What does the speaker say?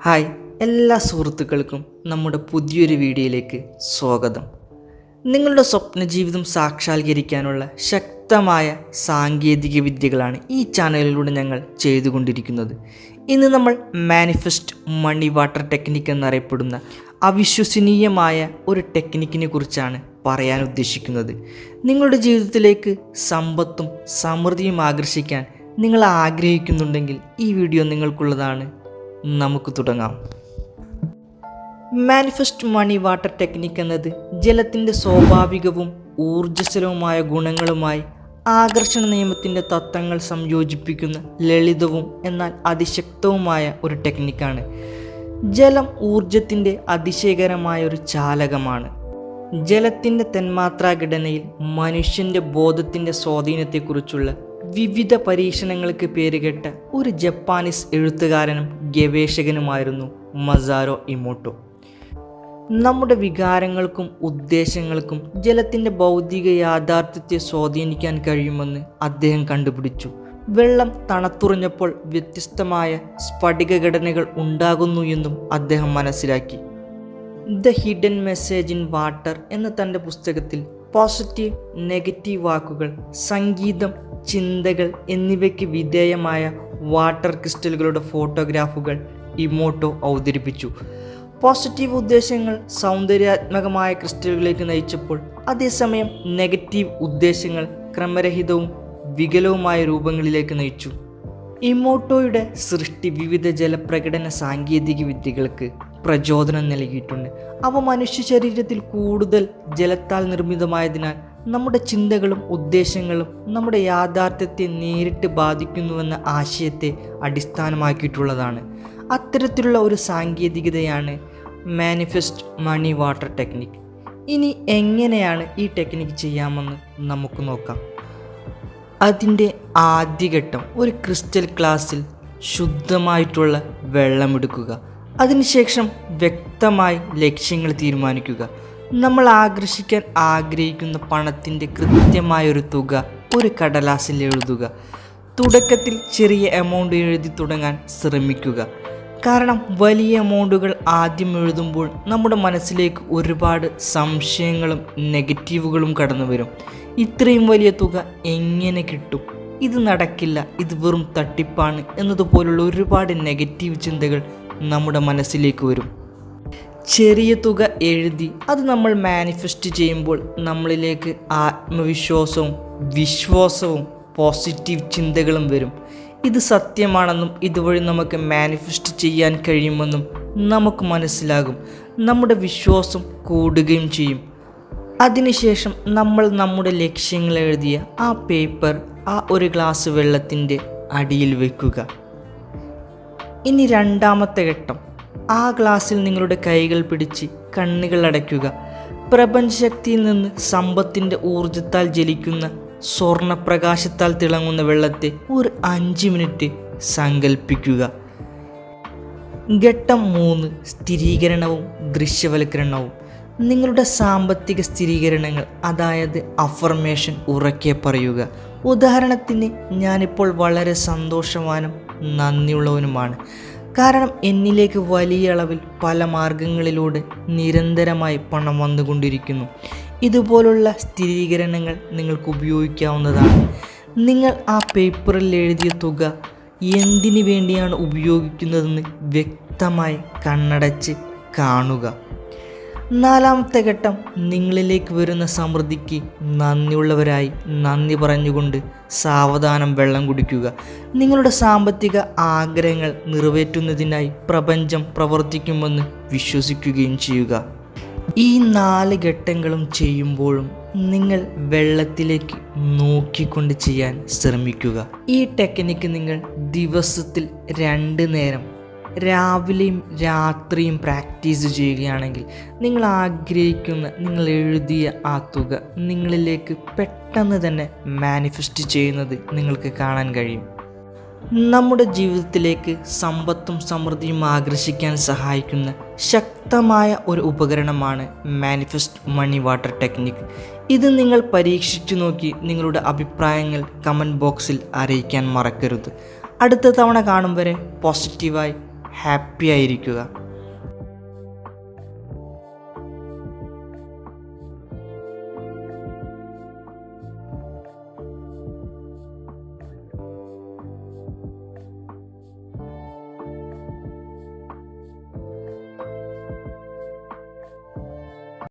Hi എല്ലാ സുഹൃത്തുക്കൾക്കും നമ്മുടെ പുതിയൊരു വീഡിയോയിലേക്ക് സ്വാഗതം. നിങ്ങളുടെ സ്വപ്ന ജീവിതം സാക്ഷാത്കരിക്കാനുള്ള ശക്തമായ സാങ്കേതിക വിദ്യകളാണ് ഈ ചാനലിലൂടെ ഞങ്ങൾ ചെയ്തുകൊണ്ടിരിക്കുന്നത്. ഇന്ന് നമ്മൾ മാനിഫെസ്റ്റ് മണി വാട്ടർ ടെക്നിക്ക് എന്നറിയപ്പെടുന്ന അവിശ്വസനീയമായ ഒരു ടെക്നിക്കിനെ കുറിച്ചാണ് പറയാൻ ഉദ്ദേശിക്കുന്നത്. നിങ്ങളുടെ ജീവിതത്തിലേക്ക് സമ്പത്തും സമൃദ്ധിയും ആകർഷിക്കാൻ നിങ്ങൾ ആഗ്രഹിക്കുന്നുണ്ടെങ്കിൽ ഈ വീഡിയോ നിങ്ങൾക്കുള്ളതാണ്. നമുക്ക് തുടങ്ങാം. മാനിഫെസ്റ്റ് മണി വാട്ടർ ടെക്നിക്ക് എന്നത് ജലത്തിൻ്റെ സ്വാഭാവികവും ഊർജ്ജസ്വലവുമായ ഗുണങ്ങളുമായി ആകർഷണ നിയമത്തിൻ്റെ തത്വങ്ങൾ സംയോജിപ്പിക്കുന്ന ലളിതവും എന്നാൽ അതിശക്തവുമായ ഒരു ടെക്നിക്കാണ്. ജലം ഊർജത്തിൻ്റെ അതിശയകരമായ ഒരു ചാലകമാണ്. ജലത്തിൻ്റെ തന്മാത്രാഘടനയിൽ മനുഷ്യൻ്റെ ബോധത്തിൻ്റെ സ്വാധീനത്തെക്കുറിച്ചുള്ള വിവിധ പരീക്ഷണങ്ങൾക്ക് പേരുകേട്ട ഒരു ജപ്പാനീസ് എഴുത്തുകാരനും ഗവേഷകനുമായിരുന്നു മസാരോ ഇമോട്ടോ. നമ്മുടെ വികാരങ്ങൾക്കും ഉദ്ദേശങ്ങൾക്കും ജലത്തിൻ്റെ ഭൗതിക യാഥാർത്ഥ്യത്തെ സ്വാധീനിക്കാൻ കഴിയുമെന്ന് അദ്ദേഹം കണ്ടുപിടിച്ചു. വെള്ളം തണുത്തുറഞ്ഞപ്പോൾ വ്യത്യസ്തമായ സ്ഫടിക ഘടനകൾ ഉണ്ടാകുന്നു എന്നും അദ്ദേഹം മനസ്സിലാക്കി. The hidden message in water എന്ന തൻ്റെ പുസ്തകത്തിൽ പോസിറ്റീവ്, നെഗറ്റീവ് വാക്കുകൾ, സംഗീതം, ചിന്തകൾ എന്നിവയ്ക്ക് വിധേയമായ വാട്ടർ ക്രിസ്റ്റലുകളുടെ ഫോട്ടോഗ്രാഫുകൾ ഇമോട്ടോ അവതരിപ്പിച്ചു. പോസിറ്റീവ് ഉദ്ദേശങ്ങൾ സൗന്ദര്യാത്മകമായ ക്രിസ്റ്റലുകളിലേക്ക് നയിച്ചപ്പോൾ, അതേസമയം നെഗറ്റീവ് ഉദ്ദേശങ്ങൾ ക്രമരഹിതവും വികലവുമായ രൂപങ്ങളിലേക്ക് നയിച്ചു. ഇമോട്ടോയുടെ സൃഷ്ടി വിവിധ ജലപ്രകടന സാങ്കേതിക വിദ്യകൾക്ക് പ്രചോദനം നൽകിയിട്ടുണ്ട്. അവ മനുഷ്യ ശരീരത്തിൽ കൂടുതൽ ജലത്താൽ നിർമ്മിതമായതിനാൽ നമ്മുടെ ചിന്തകളും ഉദ്ദേശങ്ങളും നമ്മുടെ യാഥാർത്ഥ്യത്തെ നേരിട്ട് ബാധിക്കുന്നുവെന്ന ആശയത്തെ അടിസ്ഥാനമാക്കിയിട്ടുള്ളതാണ്. അത്തരത്തിലുള്ള ഒരു സാങ്കേതികതയാണ് മാനിഫെസ്റ്റ് മണി വാട്ടർ ടെക്നിക്ക്. ഇനി എങ്ങനെയാണ് ഈ ടെക്നിക്ക് ചെയ്യാമെന്ന് നമുക്ക് നോക്കാം. അതിൻ്റെ ആദ്യഘട്ടം, ഒരു ക്രിസ്റ്റൽ ഗ്ലാസ്സിൽ ശുദ്ധമായിട്ടുള്ള വെള്ളമെടുക്കുക. അതിനുശേഷം വ്യക്തമായി ലക്ഷ്യങ്ങൾ തീരുമാനിക്കുക. നമ്മൾ ആകർഷിക്കാൻ ആഗ്രഹിക്കുന്ന പണത്തിൻ്റെ കൃത്യമായൊരു തുക ഒരു കടലാസിൽ എഴുതുക. തുടക്കത്തിൽ ചെറിയ എമൗണ്ട് എഴുതി തുടങ്ങാൻ ശ്രമിക്കുക. കാരണം വലിയ എമൗണ്ടുകൾ ആദ്യം എഴുതുമ്പോൾ നമ്മുടെ മനസ്സിലേക്ക് ഒരുപാട് സംശയങ്ങളും നെഗറ്റീവുകളും കടന്നു വരും. ഇത്രയും വലിയ തുക എങ്ങനെ കിട്ടും? ഇത് നടക്കില്ല, ഇത് വെറും തട്ടിപ്പാണ് എന്നതുപോലുള്ള ഒരുപാട് നെഗറ്റീവ് ചിന്തകൾ നമ്മുടെ മനസ്സിലേക്ക് വരും. ചെറിയ തുക എഴുതി അത് നമ്മൾ മാനിഫെസ്റ്റ് ചെയ്യുമ്പോൾ നമ്മളിലേക്ക് ആത്മവിശ്വാസവും വിശ്വാസവും പോസിറ്റീവ് ചിന്തകളും വരും. ഇത് സത്യമാണെന്നും ഇതുവഴി നമുക്ക് മാനിഫെസ്റ്റ് ചെയ്യാൻ കഴിയുമെന്നും നമുക്ക് മനസ്സിലാകും. നമ്മുടെ വിശ്വാസം കൂടുകയും ചെയ്യും. അതിനുശേഷം നമ്മൾ നമ്മുടെ ലക്ഷ്യങ്ങൾ എഴുതിയ ആ പേപ്പർ ആ ഒരു ഗ്ലാസ് വെള്ളത്തിൻ്റെ അടിയിൽ വയ്ക്കുക. ഇനി രണ്ടാമത്തെ ഘട്ടം, ആ ഗ്ലാസ്സിൽ നിങ്ങളുടെ കൈകൾ പിടിച്ച് കണ്ണുകൾ അടയ്ക്കുക. പ്രപഞ്ചശക്തിയിൽ നിന്ന് സമ്പത്തിൻ്റെ ഊർജത്താൽ ജ്വലിക്കുന്ന സ്വർണപ്രകാശത്താൽ തിളങ്ങുന്ന വെള്ളത്തെ ഒരു 5 മിനിറ്റ് സങ്കല്പിക്കുക. ഘട്ടം 3, സ്ഥിരീകരണവും ദൃശ്യവൽക്കരണവും. നിങ്ങളുടെ സാമ്പത്തിക സ്ഥിരീകരണങ്ങൾ, അതായത് അഫർമേഷൻ ഉറക്കെ പറയുക. ഉദാഹരണത്തിന്, ഞാനിപ്പോൾ വളരെ സന്തോഷവാനും നന്ദിയുള്ളവനുമാണ്, കാരണം എന്നിലേക്ക് വലിയ അളവിൽ പല മാർഗങ്ങളിലൂടെ നിരന്തരമായി പണം വന്നുകൊണ്ടിരിക്കുന്നു. ഇതുപോലുള്ള സ്ഥിരീകരണങ്ങൾ നിങ്ങൾക്ക് ഉപയോഗിക്കാവുന്നതാണ്. നിങ്ങൾ ആ പേപ്പറിൽ എഴുതിയ തുക എന്തിനു വേണ്ടിയാണ് ഉപയോഗിക്കുന്നതെന്ന് വ്യക്തമായി കണ്ണടച്ച് കാണുക. നാലാമത്തെ ഘട്ടം, നിങ്ങളിലേക്ക് വരുന്ന സമൃദ്ധിക്ക് നന്ദിയുള്ളവരായി നന്ദി പറഞ്ഞുകൊണ്ട് സാവധാനം വെള്ളം കുടിക്കുക. നിങ്ങളുടെ സാമ്പത്തിക ആഗ്രഹങ്ങൾ നിറവേറ്റുന്നതിനായി പ്രപഞ്ചം പ്രവർത്തിക്കുമെന്ന് വിശ്വസിക്കുകയും ചെയ്യുക. ഈ 4 ഘട്ടങ്ങളും ചെയ്യുമ്പോഴും നിങ്ങൾ വെള്ളത്തിലേക്ക് നോക്കിക്കൊണ്ട് ചെയ്യാൻ ശ്രമിക്കുക. ഈ ടെക്നിക്ക് നിങ്ങൾ ദിവസത്തിൽ 2 നേരം രാവിലെയും രാത്രിയും പ്രാക്ടീസ് ചെയ്യുകയാണെങ്കിൽ നിങ്ങൾ ആഗ്രഹിക്കുന്ന, നിങ്ങൾ എഴുതിയ ആ തുക നിങ്ങളിലേക്ക് പെട്ടെന്ന് തന്നെ മാനിഫെസ്റ്റ് ചെയ്യുന്നത് നിങ്ങൾക്ക് കാണാൻ കഴിയും. നമ്മുടെ ജീവിതത്തിലേക്ക് സമ്പത്തും സമൃദ്ധിയും ആകർഷിക്കാൻ സഹായിക്കുന്ന ശക്തമായ ഒരു ഉപകരണമാണ് മാനിഫെസ്റ്റ് മണി വാട്ടർ ടെക്നിക്ക്. ഇത് നിങ്ങൾ പരീക്ഷിച്ചു നോക്കി നിങ്ങളുടെ അഭിപ്രായങ്ങൾ കമൻറ്റ് ബോക്സിൽ അറിയിക്കാൻ മറക്കരുത്. അടുത്ത തവണ കാണും വരെ പോസിറ്റീവായി ഹാപ്പി ആയിരിക്കുക.